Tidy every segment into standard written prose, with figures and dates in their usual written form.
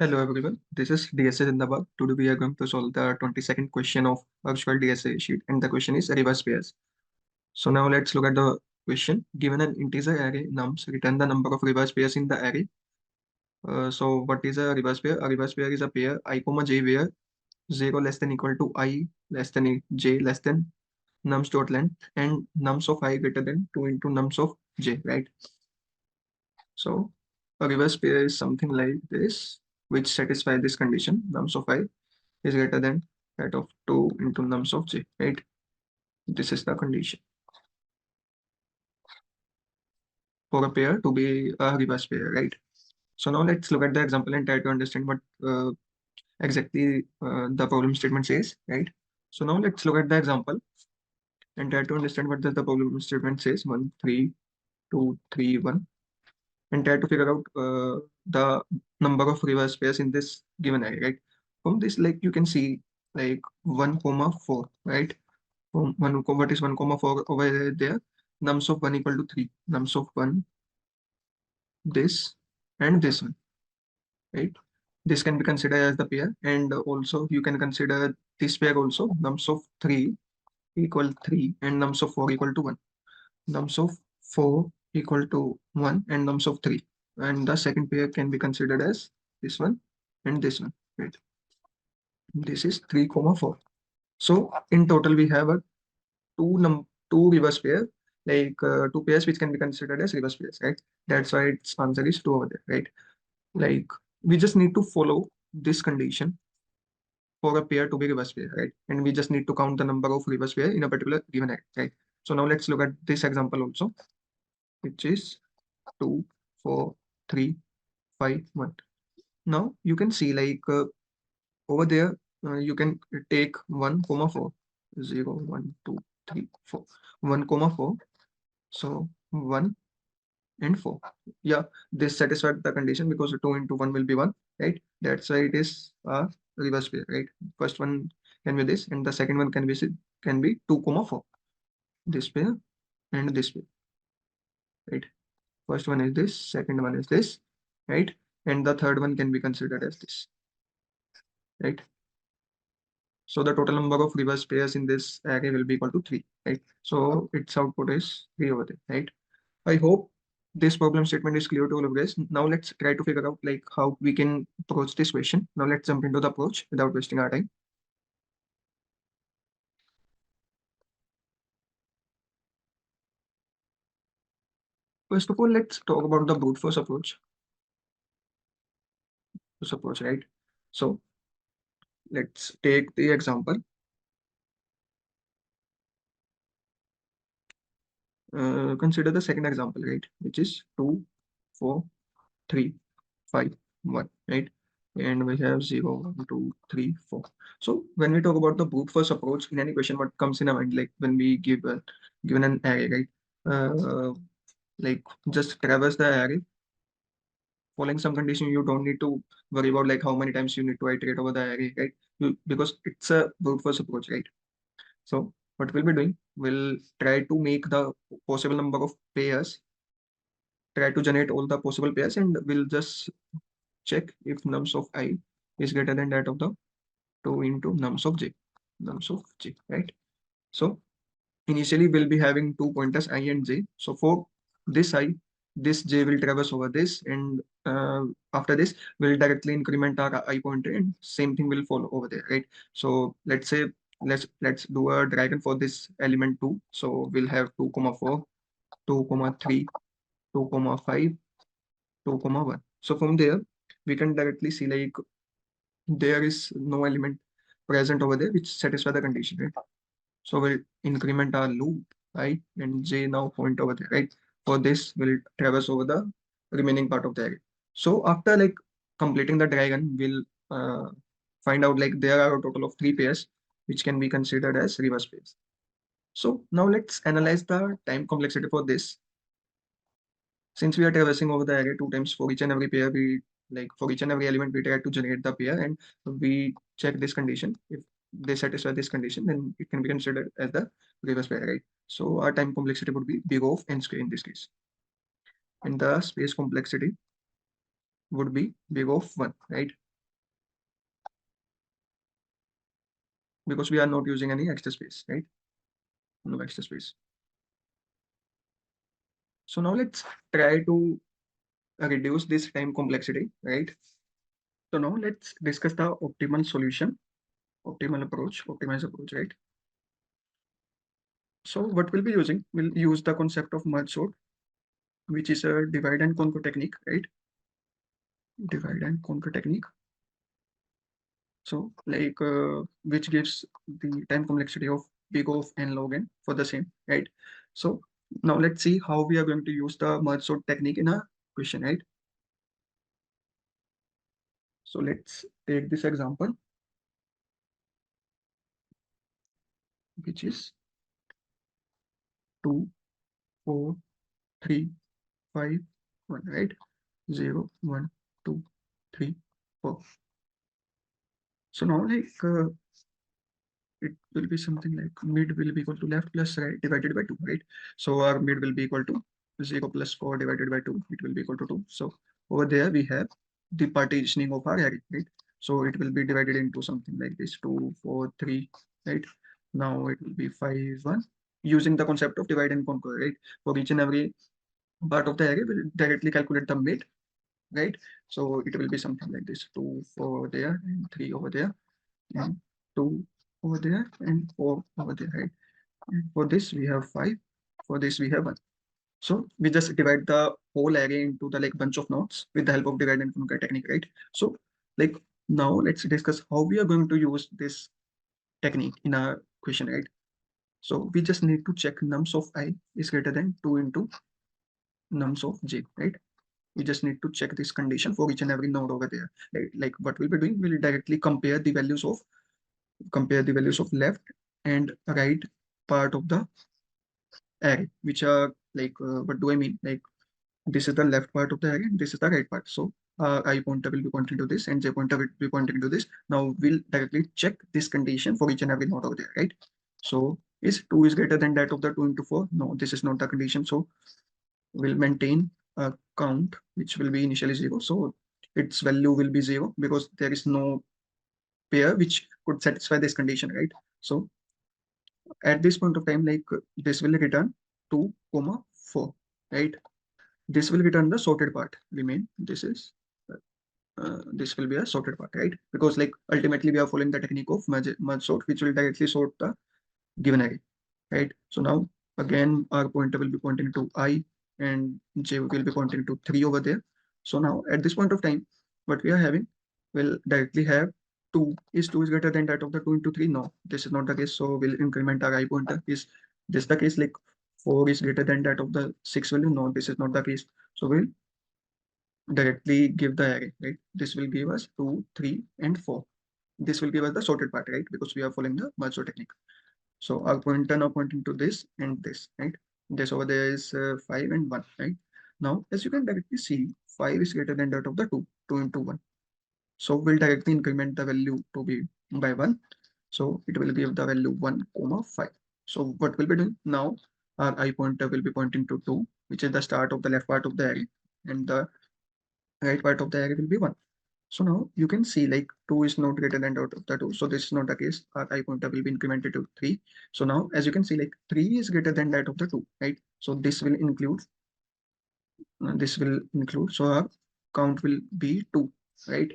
Hello everyone, this is DSA Zindabad. Today we are going to solve the 22nd question of virtual DSA sheet, and the question is reverse pairs. So now let's look at the question. Given an integer array nums, return the number of reverse pairs in the array. So what is a reverse pair? A reverse pair is a pair I comma j where 0 less than equal to I less than j less than nums dot length and nums of I greater than 2 into nums of j, right? So a reverse pair is something like this, which satisfies this condition. Nums of I is greater than that of 2 into nums of j, right? This is the condition for a pair to be a reverse pair, right? So now let's look at the example and try to understand what exactly the problem statement says, right? So now let's look at the example and try to understand what the problem statement says. 1, 3, 2, 3, 1, and try to figure out the number of reverse pairs in this given array, right? From this, like you can see, like 1 comma 4, right? From 1, what is 1 comma 4 over there? Nums of 1 equal to 3. Nums of 1, this, and this one, right? This can be considered as the pair, and also you can consider this pair also. Nums of 3 equal 3 and nums of 4 equal to 1. Nums of 4 equal to 1 and nums of 3. And the second pair can be considered as this one and this one, right? This is 3 comma 4. So in total we have a two reverse pair, like two pairs which can be considered as reverse pairs, right? That's why its answer is 2 over there, right? Like we just need to follow this condition for a pair to be reverse pair, right? And we just need to count the number of reverse pair in a particular given array, right? So now let's look at this example also, which is 2, 4, 3, 5, 1. Now you can see like over there, you can take 1 comma 4, 0, 1, 2, 3, 4, 1 comma 4. So 1 and 4. Yeah, this satisfied the condition because 2 into 1 will be 1, right? That's why it is a reverse pair, right? First one can be this, and the second one can be 2 comma 4. This pair and this pair, right? First one is this, second one is this, right? And the third one can be considered as this, right? So the total number of reverse pairs in this array will be equal to 3, right? So its output is 3 over there, right? I hope this problem statement is clear to all of guys. Now let's try to figure out like how we can approach this question. Now let's jump into the approach without wasting our time. First of all, let's talk about the brute force approach. Right? So let's take the example. Consider the second example, right? Which is 2, 4, 3, 5, 1, right? And we have 0, 1, 2, 3, 4. So when we talk about the brute force approach in any question, what comes in our mind, like when we given an array, right? Like just traverse the array, following some condition. You don't need to worry about like how many times you need to iterate over the array, right? Because it's a brute force approach, right? So what we'll be doing, we'll try to make the possible number of pairs, try to generate all the possible pairs, and we'll just check if nums of I is greater than that of the 2 into nums of j, right? So initially we'll be having two pointers I and j. So for this I, this j will traverse over this, and after this we'll directly increment our I pointer, and same thing will follow over there, right? So let's say let's do a dragon for this element 2. So we'll have 2 comma 4, 2 comma 3, 2 comma 5, 2 comma 1. So from there we can directly see like there is no element present over there which satisfy the condition, right? So we'll increment our loop I and j now point over there, right? For this, we'll traverse over the remaining part of the array. So after like completing the dragon, we'll find out like there are a total of 3 pairs which can be considered as reverse pairs. So now let's analyze the time complexity for this. Since we are traversing over the array 2 times for each and every pair, we like for each and every element we try to generate the pair, and we check this condition. If they satisfy this condition, then it can be considered as the reverse pair, right? So our time complexity would be big of n square in this case, and the space complexity would be big of 1, right? because we are not using any extra space, right? No extra space. So now let's try to reduce this time complexity, right? So now let's discuss the optimal solution, optimal approach, optimized approach, right? So what we'll be using, we'll use the concept of merge sort, which is a divide and conquer technique, right? Divide and conquer technique. So like which gives the time complexity of big of NlogN for the same, right? So now let's see how we are going to use the merge sort technique in a question, right? So let's take this example, which is 2, 4, 3, 5, 1, right? 0, 1, 2, 3, 4. So now like it will be something like mid will be equal to left plus right divided by 2, right? So our mid will be equal to 0 plus 4 divided by 2, it will be equal to 2. So over there we have the partitioning of our array, right? So it will be divided into something like this 2, 4, 3, right? Now it will be 5, 1 using the concept of divide and conquer, right? For each and every part of the array, we'll directly calculate the mid, right? So it will be something like this 2, 4 there and 3 over there and 2 over there and 4 over there, right? And for this we have 5, for this we have 1. So we just divide the whole array into the like bunch of nodes with the help of divide and conquer technique, right? So like now let's discuss how we are going to use this technique in our question, right? So we just need to check nums of I is greater than 2 into nums of j, right? We just need to check this condition for each and every node over there, right? Like what we'll be doing, we'll directly compare the values of left and right part of the array, which are like what do I mean? Like this is the left part of the array, this is the right part. So I pointer will be pointing to this and j pointer will be pointing to this. Now we'll directly check this condition for each and every node over there, right? So is 2 is greater than that of the 2 into 4? No, this is not the condition. So we'll maintain a count which will be initially 0. So its value will be 0 because there is no pair which could satisfy this condition, right? So at this point of time, like this will return 2 comma 4, right? This will return the sorted part. Remain this will be a sorted part, right? Because like ultimately we are following the technique of merge sort, which will directly sort the given array, right? So now again our pointer will be pointing to I and j will be pointing to 3 over there. So now at this point of time, what we are having will directly have 2 is greater than that of the 2 into 3. No, this is not the case. So we'll increment our I pointer. Is this the case? Like 4 is greater than that of the 6 value? No, this is not the case. So we'll directly give the array, right? This will give us 2, 3, and 4. This will give us the sorted part, right? Because we are following the merge sort technique. So our pointer now pointing to this and this, right? This over there is 5 and 1, right? Now, as you can directly see, 5 is greater than that of the 2, 2 into 1. So we'll directly increment the value to be by 1. So it will give the value 1 comma 5. So what we'll be doing now, our I pointer will be pointing to 2, which is the start of the left part of the array, and the right part of the array will be 1. So now you can see like 2 is not greater than out of the 2. So this is not the case. Our I pointer will be incremented to 3. So now as you can see, like 3 is greater than that of the 2, right? So this will include, so our count will be 2, right?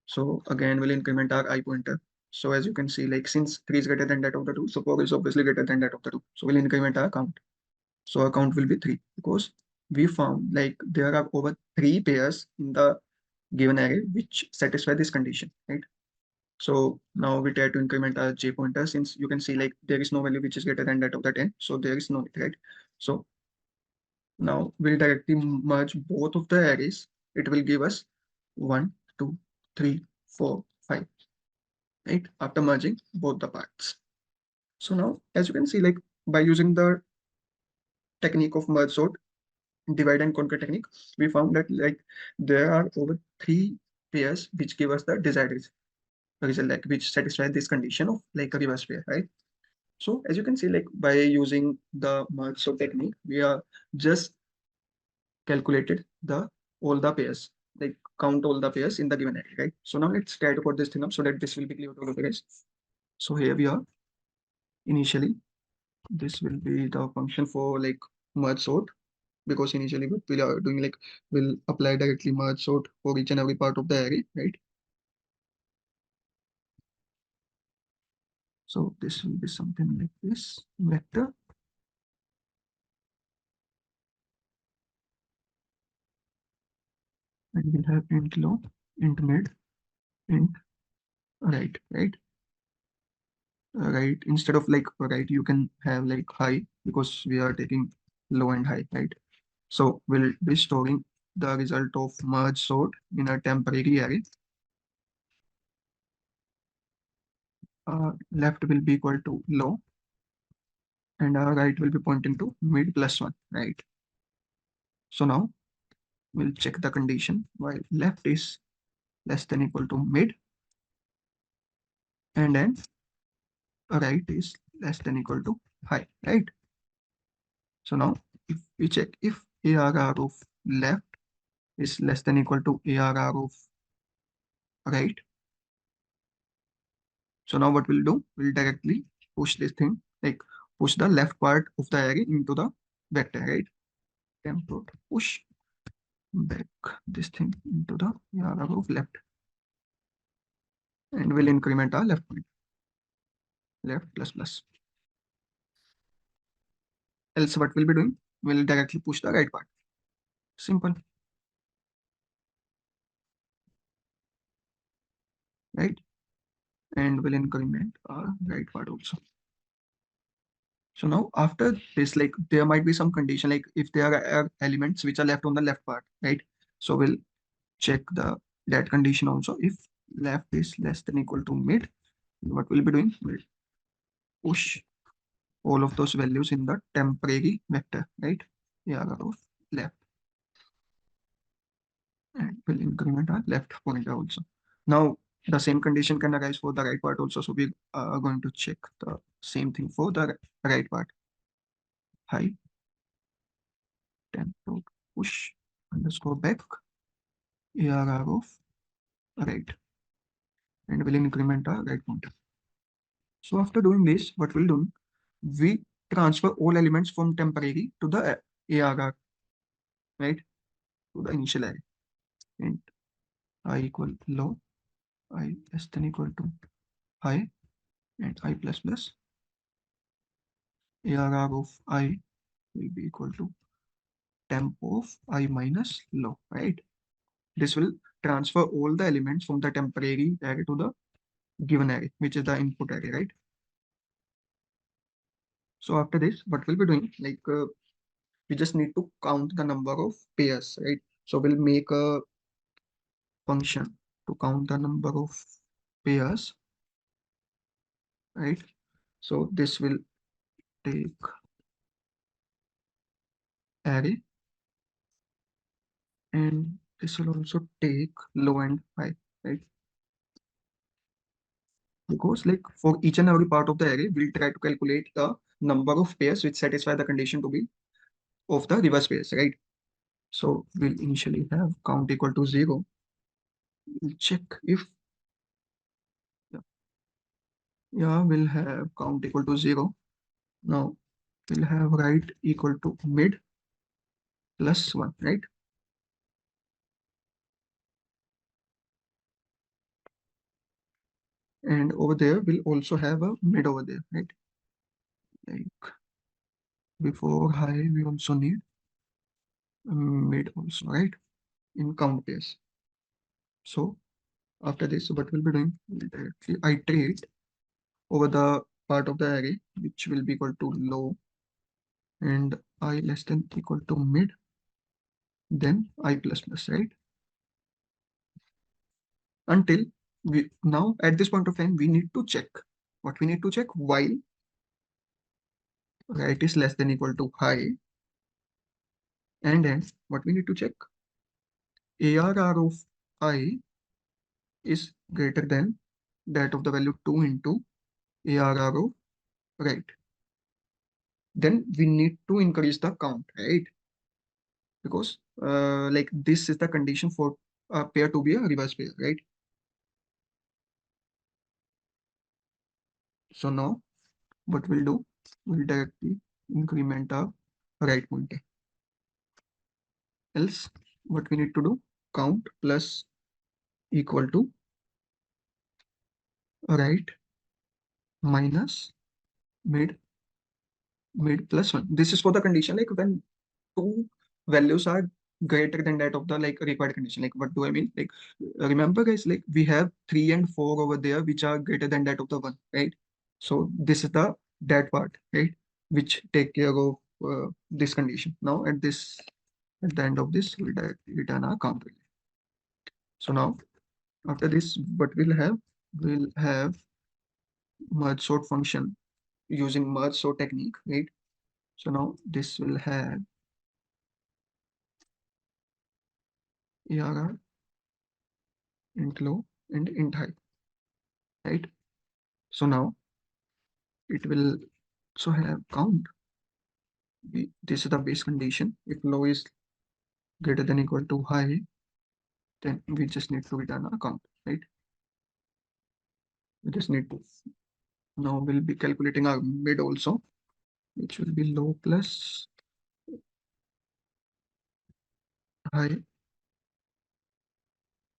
So again, we'll increment our I pointer. So as you can see, like since 3 is greater than that of the 2, so 4 is obviously greater than that of the 2. So we'll increment our count. So our count will be 3 because we found like there are over 3 pairs in the given array which satisfy this condition, right? So now we try to increment our j pointer, since you can see like there is no value which is greater than that of the 10. So there is no, right? So now we'll directly merge both of the arrays. It will give us 1, 2, 3, 4, 5, right? After merging both the parts. So now, as you can see, like by using the technique of merge sort, divide and conquer technique, we found that like there are over 3 pairs which give us the desired result, like which satisfy this condition of like a reverse pair, right? So as you can see, like by using the merge sort technique, we are just calculated the all the pairs, like count all the pairs in the given array, right? So now let's try to put this thing up so that this will be clear to all of you guys. So here we are. Initially, this will be the function for like merge sort, because initially what we are doing, like we'll apply directly merge sort for each and every part of the array, right? So this will be something like this vector, and we'll have int low, int mid, int right, right, right. Instead of like right, you can have like high, because we are taking low and high, right? So we'll be storing the result of merge sort in a temporary array. Left will be equal to low, and our right will be pointing to mid plus one, right? So now we'll check the condition while left is less than equal to mid, and then right is less than equal to high, right? So now if we check if ARR of left is less than equal to ARR of right, so now what we'll do, we'll directly push this thing, like push the left part of the array into the vector, right? Template push back this thing into the ARR of left, and we'll increment our left point, left plus plus. Else what we'll be doing, we'll directly push the right part. Simple, right? And we'll increment our right part also. So now after this, like there might be some condition, like if there are elements which are left on the left part, right? So we'll check the that condition also. If left is less than equal to mid, what we'll be doing, we'll push all of those values in the temporary vector, right? Yeah, of left, and we'll increment our left pointer also. Now the same condition can arise for the right part also. So we are going to check the same thing for the right part. High tempo push underscore back ARR of right, and we'll increment our right pointer. So after doing this, what we'll do, we transfer all elements from temporary to the ARR, right, to the initial array. And I equal low, I less than equal to high, and I plus plus ARR of I will be equal to temp of I minus low, right? This will transfer all the elements from the temporary array to the given array, which is the input array, right? So after this, what we'll be doing, like we just need to count the number of pairs, right? So we'll make a function to count the number of pairs, right? So this will take array, and this will also take low and high, right? Because like for each and every part of the array, we'll try to calculate the number of pairs which satisfy the condition to be of the reverse pairs, right? So we'll initially have count equal to 0. We'll check if, yeah, we'll have count equal to 0. Now we'll have right equal to mid plus 1, right? And over there, we'll also have a mid over there, right? Like before high, we also need mid also, right? In count pairs. So after this, what we'll be doing, we'll directly iterate over the part of the array, which will be equal to low and I less than equal to mid, then I plus plus, right? Until we now at this point of time, we need to check what we need to check while right is less than equal to high, and then what we need to check ARR of I is greater than that of the value 2 into ARR of right. Then we need to increase the count, right? Because like this is the condition for a pair to be a reverse pair, right? So now what we'll do, we'll directly increment our right pointer. Else what we need to do, count plus equal to right minus mid plus 1. This is for the condition like when two values are greater than that of the like required condition. Like what do I mean? Like remember guys, like we have 3 and 4 over there which are greater than that of the 1, right? So this is the that part, right, which take care of this condition. Now at the end of this we'll directly return our count value. So now after this what we'll have merge sort function using merge sort technique, right? So now this will have ARR int low and int high, right? So now it will also have count. This is the base condition. If low is greater than equal to high, then we just need to return a count, right? We just need to. Now we'll be calculating our mid also, which will be low plus high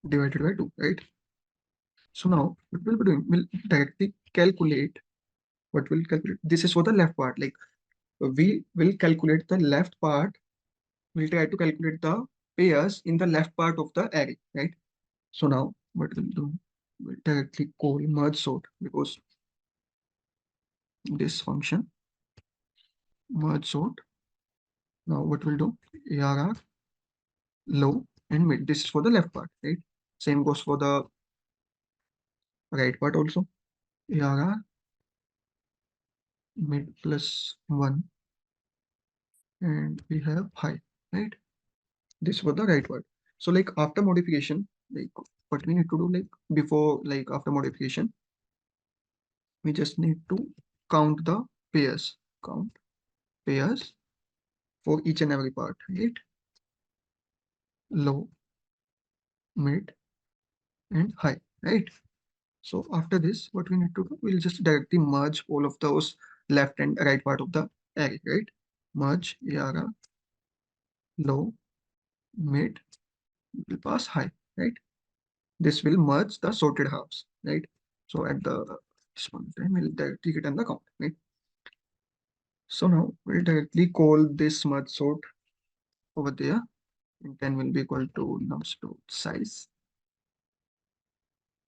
divided by 2, right? So now what we'll be doing, we'll directly calculate what we'll calculate. This is for the left part. Like we will calculate the left part. We'll try to calculate the pairs in the left part of the array, right? So now what we'll do, we'll directly call merge sort because this function merge sort. Now what we'll do, ARR low and mid. This is for the left part, right? Same goes for the right part also. ARR mid plus 1 and we have high, right? This for the right part. So like after modification, like what we need to do, like before, like after modification, we just need to count the pairs, count pairs for each and every part, right? Low, mid, and high, right? So after this, what we need to do, we'll just directly merge all of those left and right part of the array, right? Merge ARR, low, mid, will pass high, right? This will merge the sorted halves, right? So at this point in time, we'll directly return the count, right? So now we'll directly call this merge sort over there, and 10 will be equal to nums dot size,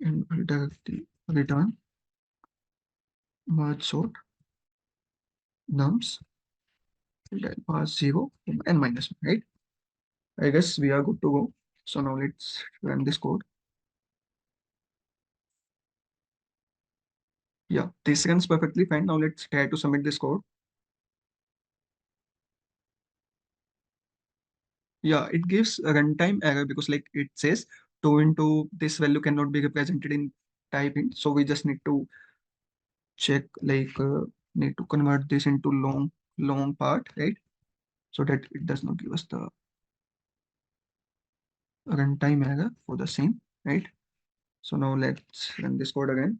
and we'll directly return merge sort nums that pass 0 and minus 1, right? I guess we are good to go. So now let's run this code. Yeah, this runs perfectly fine. Now let's try to submit this code. Yeah, it gives a runtime error because like it says 2 into this value cannot be represented in type int. So we just need to check like need to convert this into long part, right? So that it does not give us the runtime error for the same, right? So now let's run this code again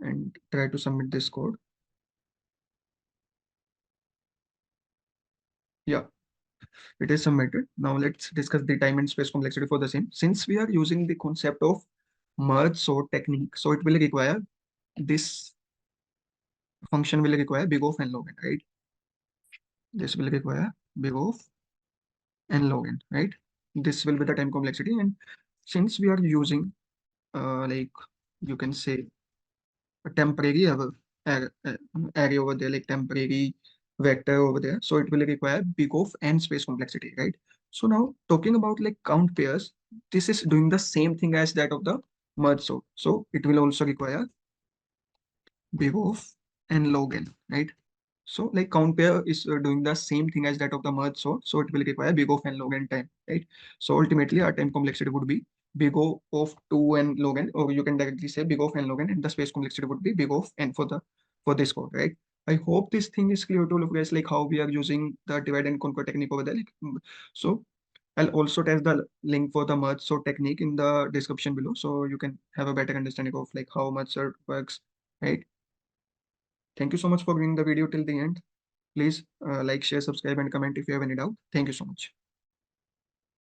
and try to submit this code. Yeah, it is submitted. Now let's discuss the time and space complexity for the same. Since we are using the concept of merge sort technique, so it will require this function will require big of NlogN, right? This will require big of NlogN, right? This will be the time complexity, and since we are using like you can say a temporary array over there, like temporary vector over there. So it will require big of n space complexity, right? So now talking about like count pairs, this is doing the same thing as that of the merge sort. So it will also require big of n log n, right? So like count pair is doing the same thing as that of the merge sort. So it will require big of n log n time, right? So ultimately our time complexity would be big O of 2n log n, or you can directly say big of n log n, and the space complexity would be big of n for this code, right? I hope this thing is clear to all of you guys, like how we are using the divide and conquer technique over there. Like, so I'll also test the link for the merge sort technique in the description below, so you can have a better understanding of like how merge sort works, right? Thank you so much for viewing the video till the end. Please like, share, subscribe, and comment if you have any doubt. Thank you so much.